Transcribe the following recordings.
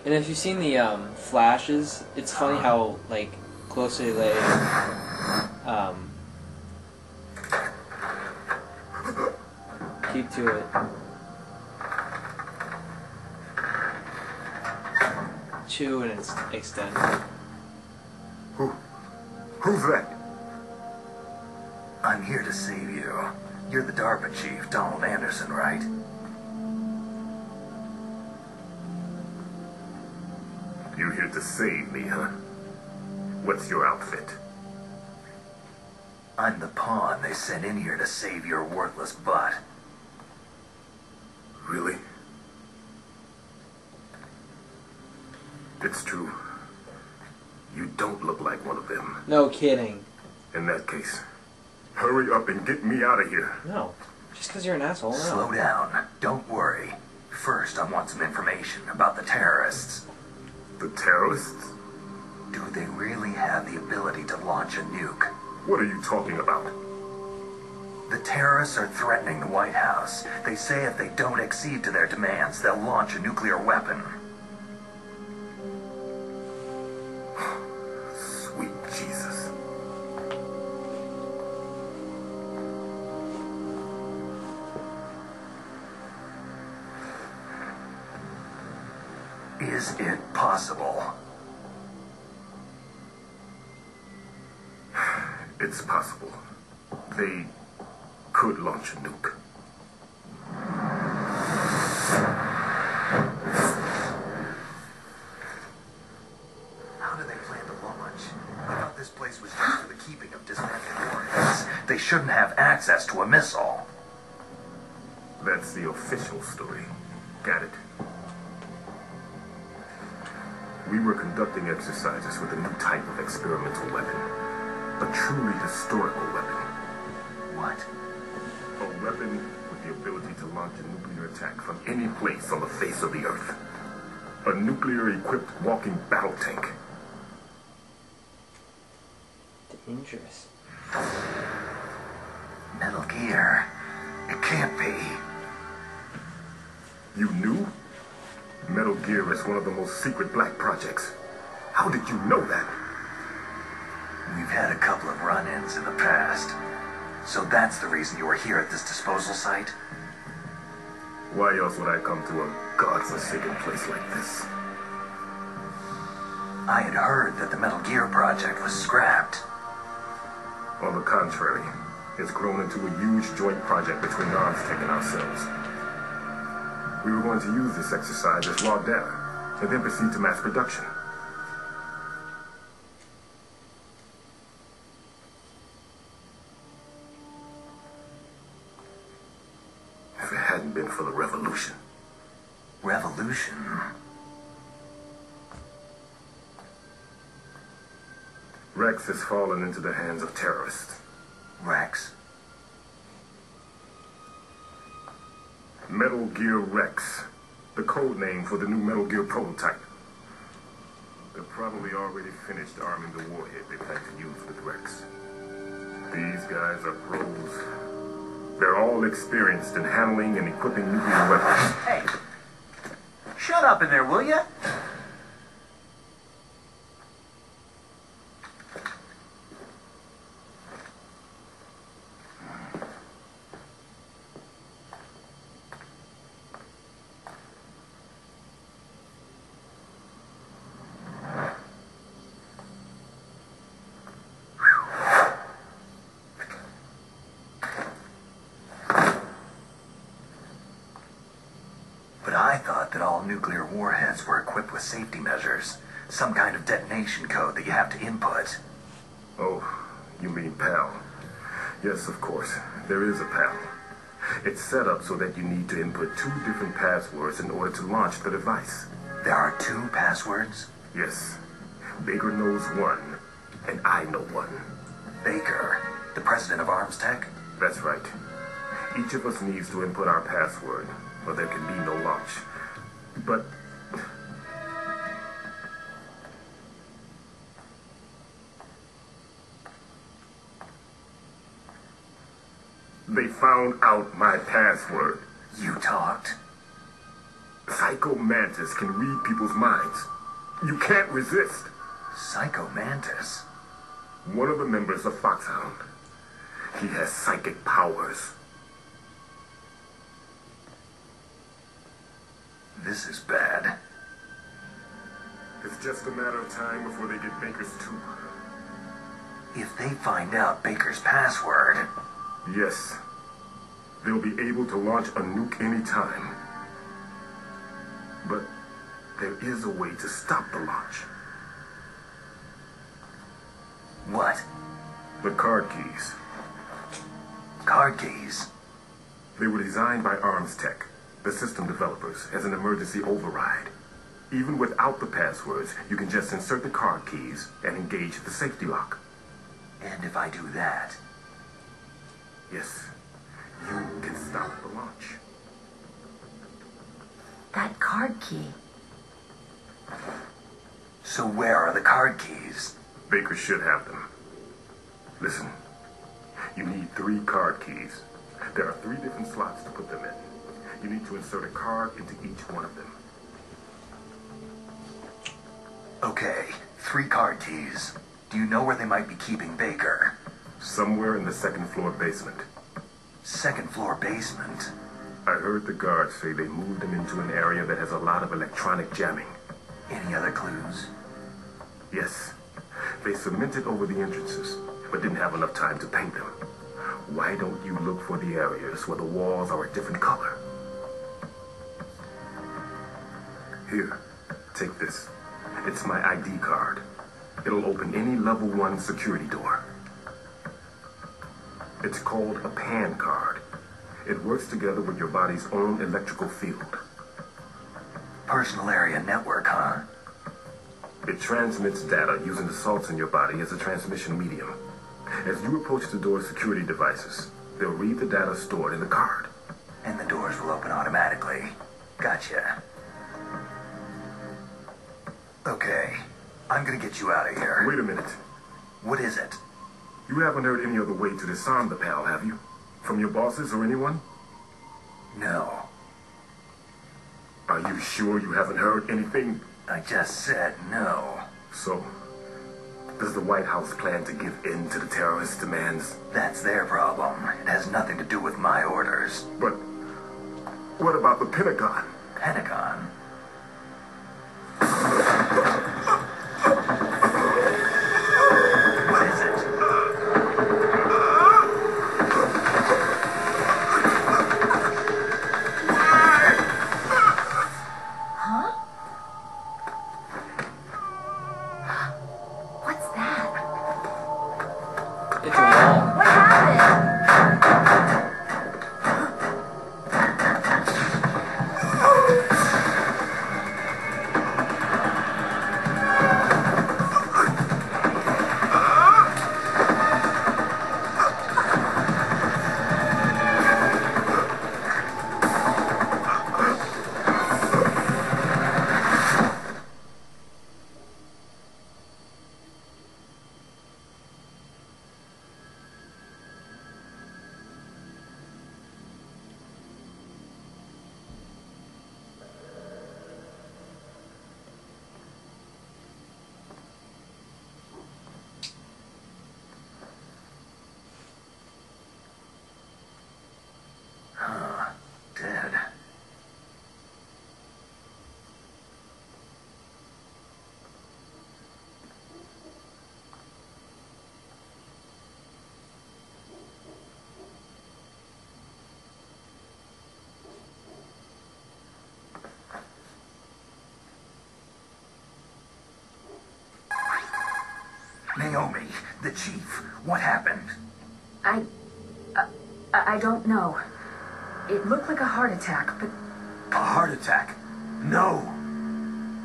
And if you've seen the flashes, it's funny how like closely they keep to it. Chew and extend. Who's that? I'm here to save you. You're the DARPA chief, Donald Anderson, right? You here to save me, huh? What's your outfit? I'm the pawn they sent in here to save your worthless butt. Really? It's true. You don't look like one of them. No kidding. In that case, hurry up and get me out of here. No. Just because you're an asshole, no. Slow down. Don't worry. First, I want some information about the terrorists. The terrorists? Do they really have the ability to launch a nuke? What are you talking about? The terrorists are threatening the White House. They say if they don't accede to their demands, they'll launch a nuclear weapon. Sweet Jesus. Is it possible? It's possible. They could launch a nuke. How do they plan to launch? I thought this place was just for the keeping of dismantled warheads. They shouldn't have access to a missile. That's the official story. Got it. We were conducting exercises with a new type of experimental weapon. A truly historical weapon. What? A weapon with the ability to launch a nuclear attack from any place on the face of the Earth. A nuclear-equipped walking battle tank. Dangerous. Metal Gear. It can't be. You knew? Metal Gear is one of the most secret black projects. How did you know that? We've had a couple of run-ins in the past. So that's the reason you were here at this disposal site? Why else would I come to a godforsaken place like this? I had heard that the Metal Gear project was scrapped. On the contrary, it's grown into a huge joint project between Arms Tech and ourselves. We were going to use this exercise as raw data, and then proceed to mass production. If it hadn't been for the revolution. Revolution? Rex has fallen into the hands of terrorists. Rex? Metal Gear Rex, the code name for the new Metal Gear prototype. They're probably already finished arming the warhead they plan to use with Rex. These guys are pros. They're all experienced in handling and equipping nuclear weapons. Hey! Shut up in there, will ya? I thought that all nuclear warheads were equipped with safety measures. Some kind of detonation code that you have to input. Oh, you mean PAL. Yes, of course. There is a PAL. It's set up so that you need to input 2 different passwords in order to launch the device. There are 2 passwords? Yes. Baker knows one, and I know one. Baker, the president of Arms Tech? That's right. Each of us needs to input our password, or there can be no launch. But they found out my password. You talked? Psycho Mantis can read people's minds. You can't resist. Psycho Mantis? One of the members of Foxhound. He has psychic powers. This is bad. It's just a matter of time before they get Baker's too. If they find out Baker's password... Yes. They'll be able to launch a nuke anytime. But there is a way to stop the launch. What? The card keys. Card keys? They were designed by Arms Tech, the system developers, as an emergency override. Even without the passwords, you can just insert the card keys and engage the safety lock. And if I do that? Yes, you can stop the launch. That card key. So where are the card keys? Baker should have them. Listen, you need 3 card keys. There are 3 different slots to put them in. You need to insert a card into each one of them. Okay, 3 card keys. Do you know where they might be keeping Baker? Somewhere in the 2nd floor basement. 2nd floor basement? I heard the guards say they moved him into an area that has a lot of electronic jamming. Any other clues? Yes. They cemented over the entrances, but didn't have enough time to paint them. Why don't you look for the areas where the walls are a different color? Here, take this. It's my ID card. It'll open any level 1 security door. It's called a PAN card. It works together with your body's own electrical field. Personal area network, huh? It transmits data using the salts in your body as a transmission medium. As you approach the door's security devices, they'll read the data stored in the card. And the doors will open automatically. Gotcha. Okay, I'm gonna get you out of here. Wait a minute. What is it? You haven't heard any other way to disarm the panel, have you? From your bosses or anyone? No. Are you sure you haven't heard anything? I just said no. So, does the White House plan to give in to the terrorists' demands? That's their problem. It has nothing to do with my orders. But what about the Pentagon? Pentagon? What is it? Huh? What's that? It's a wall. What happened? Dead. Naomi, the chief, what happened? I don't know. It looked like a heart attack, but A heart attack? No.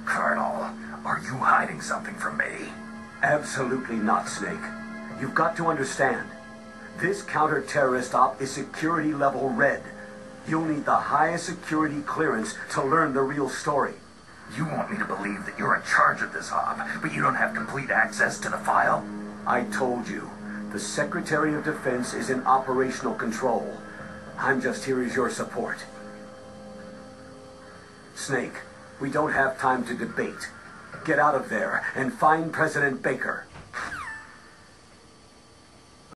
Colonel, are you hiding something from me? Absolutely not, Snake. You've got to understand. This counter-terrorist op is security level red. You'll need the highest security clearance to learn the real story. You want me to believe that you're in charge of this op, but you don't have complete access to the file? I told you, the Secretary of Defense is in operational control. I'm just here as your support. Snake, we don't have time to debate. Get out of there and find President Baker.